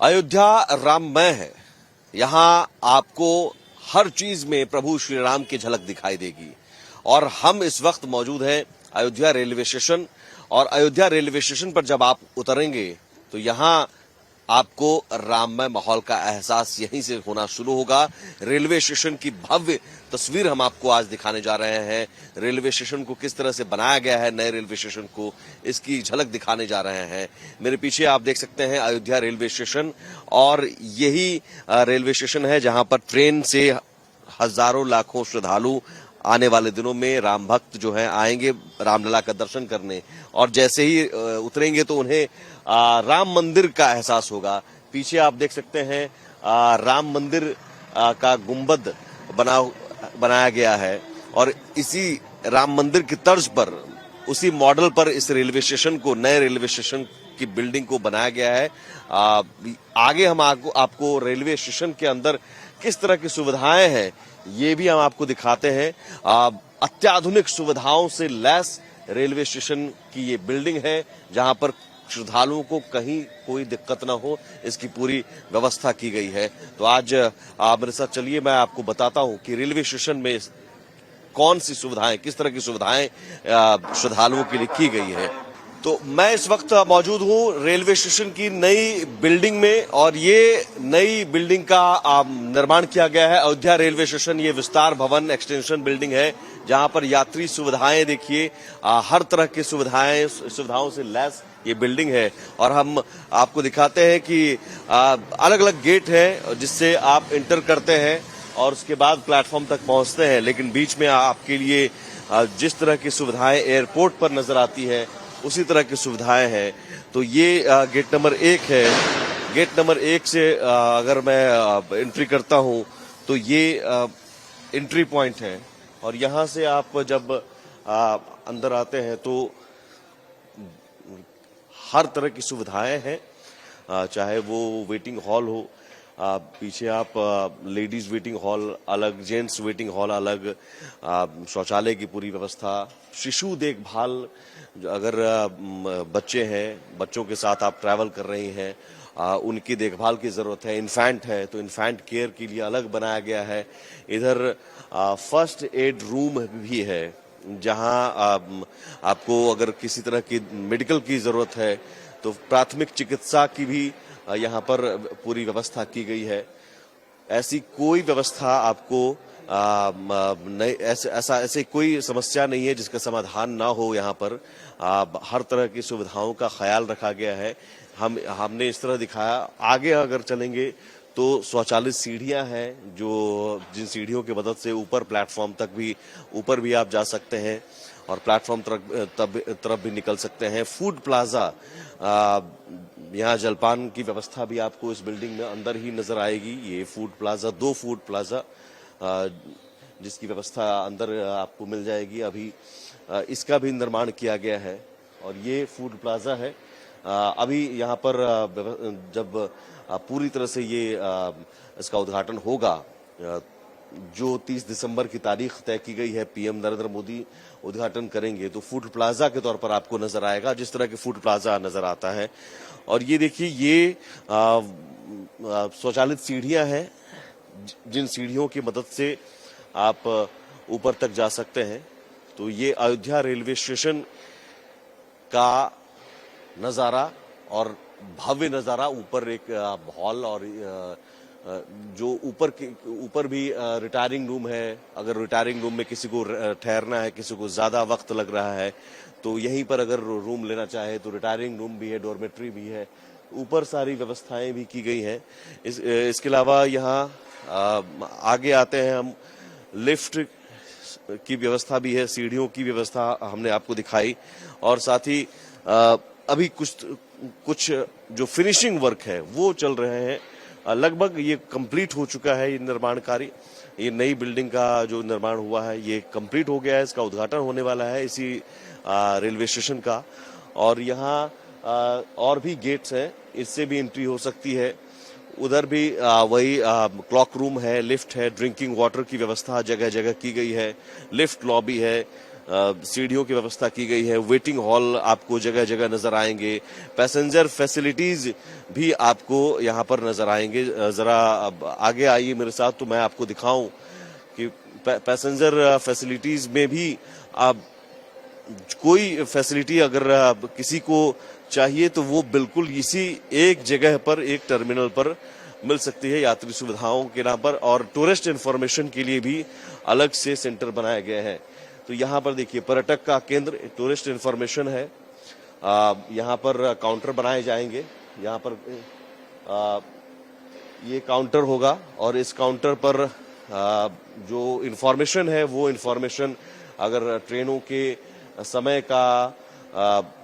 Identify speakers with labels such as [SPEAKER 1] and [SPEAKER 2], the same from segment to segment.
[SPEAKER 1] अयोध्या राममय है। यहाँ आपको हर चीज में प्रभु श्री राम की झलक दिखाई देगी। और हम इस वक्त मौजूद हैं अयोध्या रेलवे स्टेशन। और अयोध्या रेलवे स्टेशन पर जब आप उतरेंगे तो यहाँ आपको राममय माहौल का एहसास यहीं से होना शुरू होगा। रेलवे स्टेशन की भव्य तस्वीर हम आपको आज दिखाने जा रहे हैं। रेलवे स्टेशन को किस तरह से बनाया गया है, नए रेलवे स्टेशन को, इसकी झलक दिखाने जा रहे हैं। मेरे पीछे आप देख सकते हैं अयोध्या रेलवे स्टेशन, और यही रेलवे स्टेशन है जहां पर ट्रेन से हजारों लाखों श्रद्धालु आने वाले दिनों में राम भक्त जो हैं आएंगे रामलला का दर्शन करने। और जैसे ही उतरेंगे तो उन्हें राम मंदिर का एहसास होगा। पीछे आप देख सकते हैं राम मंदिर का गुंबद बनाया गया है, और इसी राम मंदिर की तर्ज पर, उसी मॉडल पर इस रेलवे स्टेशन को, नए रेलवे स्टेशन की बिल्डिंग को बनाया गया है। आगे हम आपको रेलवे स्टेशन के अंदर किस तरह की सुविधाएं हैं ये भी हम आपको दिखाते हैं। अत्याधुनिक सुविधाओं से लैस रेलवे स्टेशन की ये बिल्डिंग है, जहां पर श्रद्धालुओं को कहीं कोई दिक्कत ना हो, इसकी पूरी व्यवस्था की गई है। तो आज आप मेरे साथ चलिए, मैं आपको बताता हूं कि रेलवे स्टेशन में कौन सी सुविधाएं, किस तरह की सुविधाएं श्रद्धालुओं के लिए की गई है। तो मैं इस वक्त मौजूद हूं रेलवे स्टेशन की नई बिल्डिंग में, और ये नई बिल्डिंग का निर्माण किया गया है अयोध्या रेलवे स्टेशन। ये विस्तार भवन एक्सटेंशन बिल्डिंग है, जहां पर यात्री सुविधाएं देखिए, हर तरह की सुविधाओं से लैस ये बिल्डिंग है। और हम आपको दिखाते हैं कि अलग अलग गेट है जिससे आप इंटर करते हैं और उसके बाद प्लेटफॉर्म तक पहुंचते हैं। लेकिन बीच में आपके लिए जिस तरह की सुविधाएं एयरपोर्ट पर नजर आती है, उसी तरह की सुविधाएं हैं। तो ये गेट नंबर 1 है। गेट नंबर 1 से अगर मैं एंट्री करता हूं तो ये एंट्री पॉइंट है, और यहां से आप जब अंदर आते हैं तो हर तरह की सुविधाएं हैं, चाहे वो वेटिंग हॉल हो, पीछे आप लेडीज वेटिंग हॉल अलग, जेंट्स वेटिंग हॉल अलग, शौचालय की पूरी व्यवस्था, शिशु देखभाल, अगर बच्चे हैं, बच्चों के साथ आप ट्रैवल कर रही हैं, उनकी देखभाल की जरूरत है, इन्फेंट है तो इन्फेंट केयर के लिए अलग बनाया गया है। इधर फर्स्ट एड रूम भी है, जहां आपको अगर किसी तरह की मेडिकल की जरूरत है तो प्राथमिक चिकित्सा की भी यहाँ पर पूरी व्यवस्था की गई है। ऐसी कोई व्यवस्था आपको ऐसे कोई समस्या नहीं है जिसका समाधान ना हो। यहाँ पर हर तरह की सुविधाओं का ख्याल रखा गया है। हमने इस तरह दिखाया। आगे अगर चलेंगे तो स्वचालित सीढ़ियां हैं, जिन सीढ़ियों की मदद से ऊपर प्लेटफॉर्म तक भी, ऊपर भी आप जा सकते हैं और प्लेटफॉर्म तरफ भी निकल सकते हैं। फूड प्लाजा, यहाँ जलपान की व्यवस्था भी आपको इस बिल्डिंग में अंदर ही नजर आएगी। ये फूड प्लाजा, 2 फूड प्लाजा जिसकी व्यवस्था अंदर आपको मिल जाएगी। अभी इसका भी निर्माण किया गया है, और ये फूड प्लाजा है। अभी यहाँ पर जब पूरी तरह से ये इसका उद्घाटन होगा, जो 30 दिसंबर की तारीख तय की गई है, पीएम नरेंद्र मोदी उद्घाटन करेंगे, तो फूड प्लाजा के तौर पर आपको नजर आएगा, जिस तरह के फूड प्लाजा नजर आता है। और ये देखिए, ये स्वचालित सीढ़ियां हैं, जिन सीढ़ियों की मदद से आप ऊपर तक जा सकते हैं। तो ये अयोध्या रेलवे स्टेशन का नजारा और भव्य नजारा। ऊपर एक हॉल, और जो ऊपर भी रिटायरिंग रूम है। अगर रिटायरिंग रूम में किसी को ठहरना है, किसी को ज्यादा वक्त लग रहा है, तो यहीं पर अगर रूम लेना चाहे तो रिटायरिंग रूम भी है, डॉर्मेट्री भी है। ऊपर सारी व्यवस्थाएं भी की गई हैं। इसके अलावा यहाँ आगे आते हैं हम, लिफ्ट की व्यवस्था भी है, सीढ़ियों की व्यवस्था हमने आपको दिखाई। और साथ ही अभी कुछ जो फिनिशिंग वर्क है वो चल रहे हैं। लगभग ये कंप्लीट हो चुका है ये निर्माण कार्य। ये नई बिल्डिंग का जो निर्माण हुआ है ये कंप्लीट हो गया है। इसका उद्घाटन होने वाला है इसी रेलवे स्टेशन का। और यहाँ और भी गेट्स हैं, इससे भी एंट्री हो सकती है। उधर भी वही क्लॉक रूम है, लिफ्ट है, ड्रिंकिंग वाटर की व्यवस्था जगह जगह की गई है, लिफ्ट लॉबी है, सीढ़ियों की व्यवस्था की गई है, वेटिंग हॉल आपको जगह जगह नजर आएंगे, पैसेंजर फैसिलिटीज भी आपको यहाँ पर नजर आएंगे। जरा आगे आइए मेरे साथ तो मैं आपको दिखाऊं कि पैसेंजर फैसिलिटीज में भी आप कोई फैसिलिटी अगर किसी को चाहिए तो वो बिल्कुल इसी एक जगह पर, एक टर्मिनल पर मिल सकती है यात्री सुविधाओं के नाम पर। और टूरिस्ट इंफॉर्मेशन के लिए भी अलग से सेंटर बनाए गए हैं। तो यहाँ पर देखिए पर्यटक का केंद्र टूरिस्ट इंफॉर्मेशन है। यहाँ पर काउंटर बनाए जाएंगे। यहाँ पर ये काउंटर होगा और इस काउंटर पर जो इंफॉर्मेशन है वो इंफॉर्मेशन अगर ट्रेनों के समय का,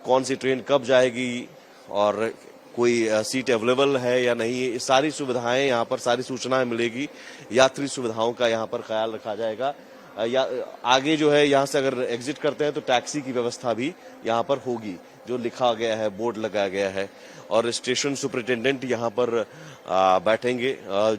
[SPEAKER 1] कौन सी ट्रेन कब जाएगी और कोई सीट अवेलेबल है या नहीं, सारी सुविधाएं यहाँ पर, सारी सूचनाएं मिलेगी। यात्री सुविधाओं का यहाँ पर ख्याल रखा जाएगा। या आगे जो है यहाँ से अगर एग्जिट करते हैं तो टैक्सी की व्यवस्था भी यहाँ पर होगी, जो लिखा गया है, बोर्ड लगाया गया है। और स्टेशन सुपरिटेंडेंट यहाँ पर बैठेंगे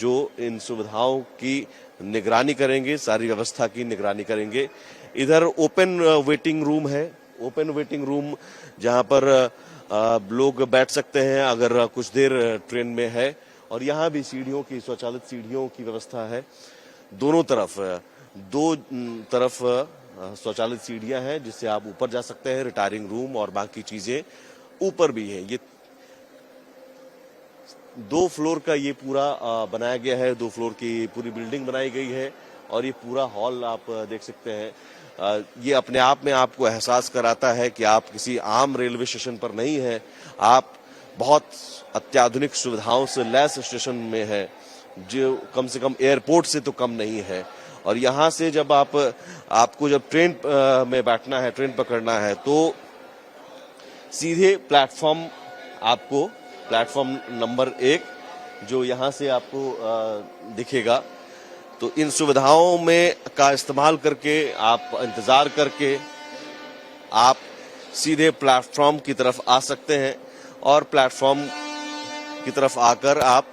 [SPEAKER 1] जो इन सुविधाओं की निगरानी करेंगे, सारी व्यवस्था की निगरानी करेंगे। इधर ओपन वेटिंग रूम है, ओपन वेटिंग रूम जहाँ पर लोग बैठ सकते हैं अगर कुछ देर ट्रेन में है। और यहाँ भी सीढ़ियों की, स्वचालित सीढ़ियों की व्यवस्था है। दोनों तरफ, दो तरफ स्वचालित सीढ़ियां हैं जिससे आप ऊपर जा सकते हैं। रिटायरिंग रूम और बाकी चीजें ऊपर भी है। ये 2 फ्लोर का ये पूरा बनाया गया है, 2 फ्लोर की पूरी बिल्डिंग बनाई गई है। और ये पूरा हॉल आप देख सकते हैं। ये अपने आप में आपको एहसास कराता है कि आप किसी आम रेलवे स्टेशन पर नहीं है, आप बहुत अत्याधुनिक सुविधाओं से लैस स्टेशन में है, जो कम से कम एयरपोर्ट से तो कम नहीं है। और यहाँ से जब आपको जब ट्रेन में बैठना है, ट्रेन पकड़ना है, तो सीधे प्लेटफॉर्म, आपको प्लेटफॉर्म नंबर 1 जो यहाँ से आपको दिखेगा। तो इन सुविधाओं में का इस्तेमाल करके, आप इंतजार करके आप सीधे प्लेटफॉर्म की तरफ आ सकते हैं और प्लेटफॉर्म की तरफ आकर आप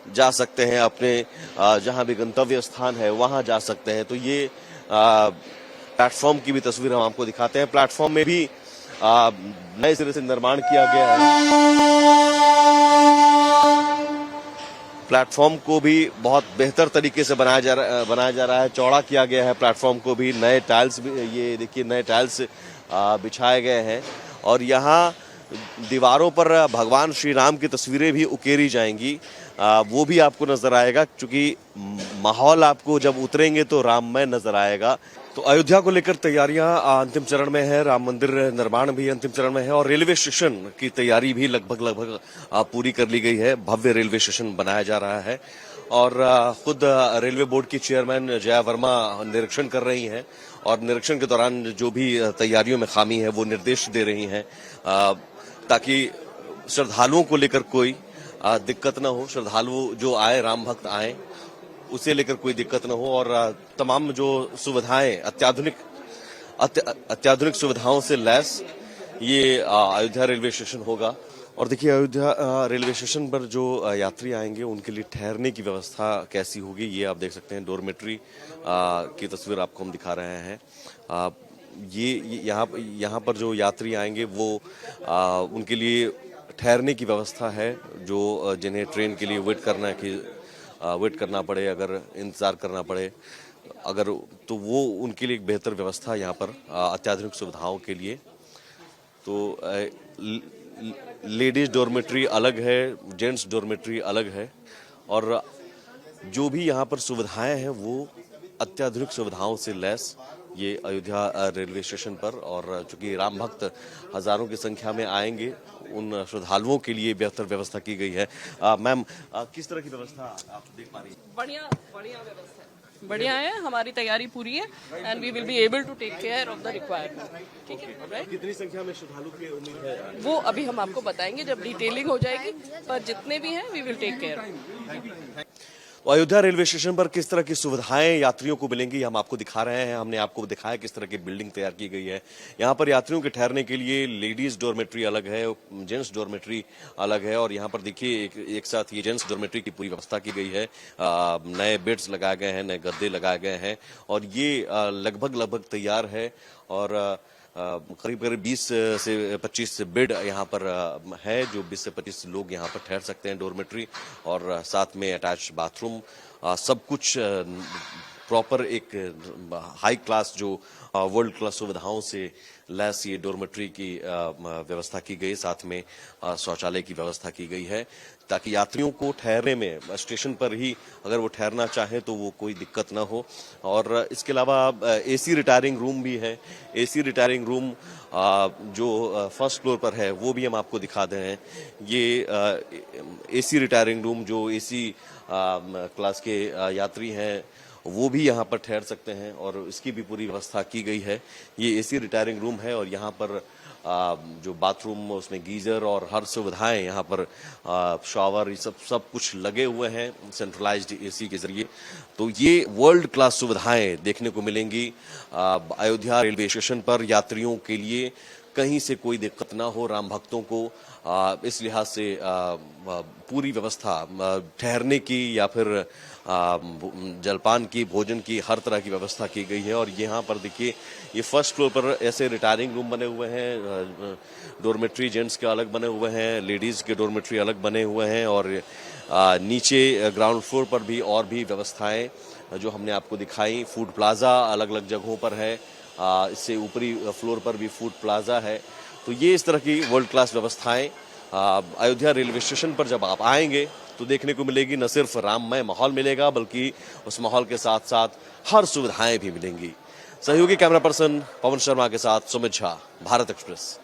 [SPEAKER 1] जा सकते हैं, अपने जहां भी गंतव्य स्थान है वहां जा सकते हैं। तो ये प्लेटफॉर्म की भी तस्वीर हम आपको दिखाते हैं। प्लेटफॉर्म में भी नए सिरे से निर्माण किया गया है। प्लेटफॉर्म को भी बहुत बेहतर तरीके से बनाया जा रहा है, चौड़ा किया गया है प्लेटफॉर्म को भी। नए टाइल्स भी, ये देखिए नए टाइल्स बिछाए गए हैं। और यहाँ दीवारों पर भगवान श्री राम की तस्वीरें भी उकेरी जाएंगी, वो भी आपको नजर आएगा, क्योंकि माहौल आपको जब उतरेंगे तो राममय नजर आएगा। तो अयोध्या को लेकर तैयारियां अंतिम चरण में है, राम मंदिर निर्माण भी अंतिम चरण में है और रेलवे स्टेशन की तैयारी भी लगभग पूरी कर ली गई है। भव्य रेलवे स्टेशन बनाया जा रहा है और खुद रेलवे बोर्ड की चेयरमैन जया वर्मा निरीक्षण कर रही हैं और निरीक्षण के दौरान जो भी तैयारियों में खामी है वो निर्देश दे रही हैं, ताकि श्रद्धालुओं को लेकर कोई दिक्कत न हो। श्रद्धालु जो आए, राम भक्त आए, उसे लेकर कोई दिक्कत न हो। और तमाम जो सुविधाएं, अत्याधुनिक सुविधाओं से लैस ये अयोध्या रेलवे स्टेशन होगा। और देखिए अयोध्या रेलवे स्टेशन पर जो यात्री आएंगे उनके लिए ठहरने की व्यवस्था कैसी होगी, ये आप देख सकते हैं। डोरमेट्री की तस्वीर आपको हम दिखा रहे हैं। ये यहाँ पर जो यात्री आएंगे वो उनके लिए ठहरने की व्यवस्था है, जो जिन्हें ट्रेन के लिए वेट करना पड़े, अगर इंतजार करना पड़े अगर, तो वो उनके लिए एक बेहतर व्यवस्था यहाँ पर अत्याधुनिक सुविधाओं के लिए। तो लेडीज डॉर्मेट्री अलग है, जेंट्स डॉर्मेट्री अलग है और जो भी यहाँ पर सुविधाएं हैं वो अत्याधुनिक सुविधाओं से लैस ये अयोध्या रेलवे स्टेशन पर। और चूंकि राम भक्त हजारों की संख्या में आएंगे, उन श्रद्धालुओं के लिए बेहतर व्यवस्था की गई है। मैम, किस तरह की व्यवस्था आप देख पा रही हैं?
[SPEAKER 2] बढ़िया व्यवस्था है, बढ़िया है, हमारी तैयारी पूरी है and we will be able to take care of the requirement. ठीक है, राइट?
[SPEAKER 1] कितनी संख्या में श्रद्धालु की उम्मीद है?
[SPEAKER 2] वो अभी हम आपको बताएंगे जब डिटेलिंग हो जाएगी, पर जितने भी हैं वी विल टेक केयर।
[SPEAKER 1] तो अयोध्या रेलवे स्टेशन पर किस तरह की सुविधाएं यात्रियों को मिलेंगी हम आपको दिखा रहे हैं। हमने आपको दिखाया किस तरह की बिल्डिंग तैयार की गई है। यहाँ पर यात्रियों के ठहरने के लिए लेडीज डॉर्मेट्री अलग है, जेंट्स डॉर्मेट्री अलग है। और यहाँ पर देखिए एक साथ ये जेंट्स डॉर्मेट्री की पूरी व्यवस्था की गई है। नए बेड्स लगाए गए हैं, नए गद्दे लगाए गए हैं और ये लगभग तैयार है। और करीब 20 से 25 बेड यहाँ पर है, जो 20 से 25 लोग यहाँ पर ठहर सकते हैं डॉर्मेट्री। और साथ में अटैच बाथरूम, सब कुछ प्रॉपर एक हाई क्लास जो वर्ल्ड क्लास सुविधाओं से लैस ये डॉर्मेट्री की व्यवस्था की गई। साथ में शौचालय की व्यवस्था की गई है ताकि यात्रियों को ठहरने में स्टेशन पर ही अगर वो ठहरना चाहे तो वो कोई दिक्कत ना हो। और इसके अलावा एसी रिटायरिंग रूम भी है। एसी रिटायरिंग रूम जो फर्स्ट फ्लोर पर है वो भी हम आपको दिखा दे हैं। ये एसी रिटायरिंग रूम जो एसी क्लास के यात्री हैं वो भी यहाँ पर ठहर सकते हैं और इसकी भी पूरी व्यवस्था की गई है। ये एसी रिटायरिंग रूम है और यहाँ पर जो बाथरूम उसमें गीजर और हर सुविधाएं यहाँ पर शावर ये सब कुछ लगे हुए हैं सेंट्रलाइज्ड एसी के जरिए। तो ये वर्ल्ड क्लास सुविधाएं देखने को मिलेंगी अयोध्या रेलवे स्टेशन पर यात्रियों के लिए। कहीं से कोई दिक्कत ना हो राम भक्तों को, इस लिहाज से पूरी व्यवस्था ठहरने की या फिर जलपान की, भोजन की, हर तरह की व्यवस्था की गई है। और यहाँ पर देखिए ये फर्स्ट फ्लोर पर ऐसे रिटायरिंग रूम बने हुए हैं, डॉर्मेट्री जेंट्स के अलग बने हुए हैं, लेडीज के डॉर्मेट्री अलग बने हुए हैं। और नीचे ग्राउंड फ्लोर पर भी और भी व्यवस्थाएं जो हमने आपको दिखाई। फूड प्लाजा अलग अलग जगहों पर है, इससे ऊपरी फ्लोर पर भी फूड प्लाजा है। तो ये इस तरह की वर्ल्ड क्लास व्यवस्थाएं अयोध्या रेलवे स्टेशन पर जब आप आएंगे तो देखने को मिलेगी। न सिर्फ राममय माहौल मिलेगा बल्कि उस माहौल के साथ साथ हर सुविधाएं भी मिलेंगी। सहयोगी कैमरा पर्सन पवन शर्मा के साथ सुमित झा, भारत एक्सप्रेस।